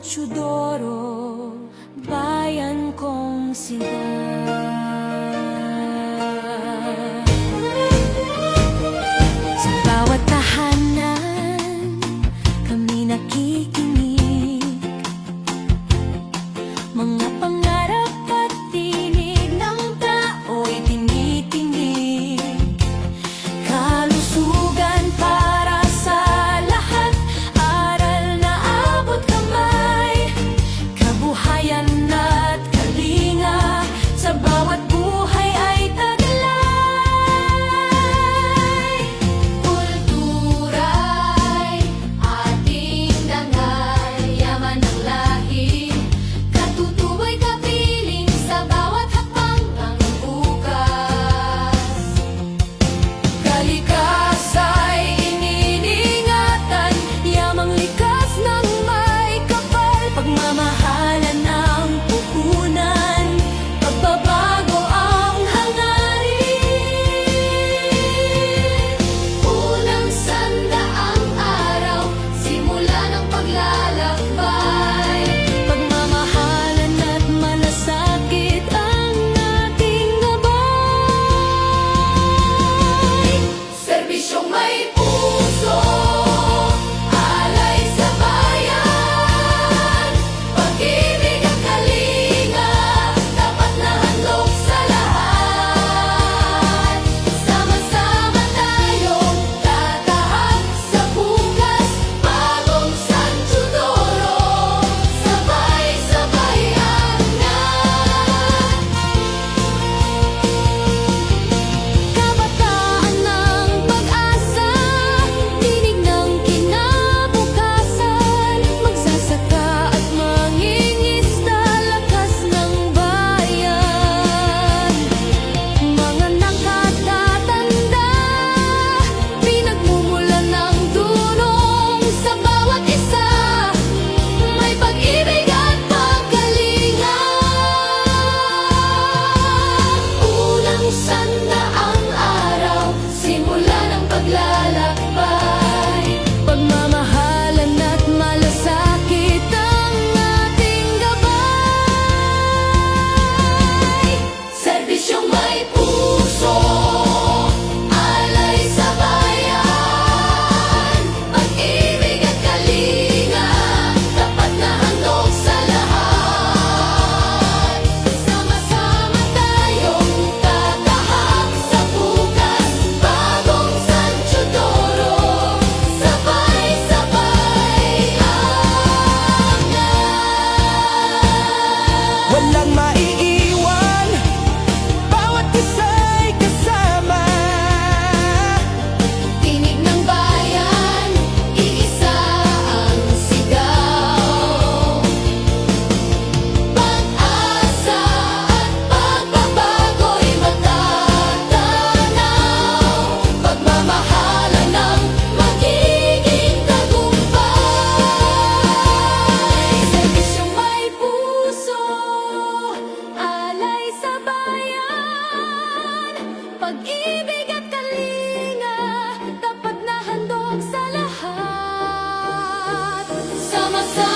Teodoro, bayan kong sinta. Sa bawat tahanan, kami nakikinig. Mga pangarap at tinig ng tao'y tinitinig. Kalusugan para sa lahat, aral na abot kamay. Kabuhayan at kalinga, sa bawat buhay ay taglay. Kultura'y ating dangal, yaman ng lahi. Katutuboy kapiling sa bawat hakbang ng bukas. Kalikasa'y iniingatan, yamang likas ng may kapal. Pagmamahalan ang puhunan, pagbabago ang hangarin. Unang sandaang araw, simula ng paglalakbay. Pagmamahalan at malasakit ang ating gabay. Serbisyong may puso, alay sa bayan. Pag-ibig at kalinga, dapat na handog sa lahat. Sama-sama tayong tatahak sa bukas, bagong San Teodoro, sabay-sabay angat. Kabataan ng pag-asa, tinig ng kinabukasan. Magsasaka at mangingisda, lakas ng bayan. Mga nakatatanda, pinagmumulan ng dunong sa bawat isa. May pag-ibig at pagkalinga. Unang sandaang araw, simula ng paglalakbay. Pagmamahalan at malasakit ang ating gabay. Serbisyong may puso, alay sa bayan. Pag-ibig at kalinga, dapat na handog sa lahat. Sama-sama tayong tatahak sa bukas, bagong San Teodoro, sabay-sabay angat. Walang maiiwan, bawat isa'y kasama. Tinig ng bayan, iisa ang sigaw. Pag-asa at pagbabago'y matatanaw. Pagmamahalan ng magiging tagumpay. Serbisyong may puso, alay sa bayan. Pag-ibig at kalinga, dapat na handog sa lahat. Sama-sama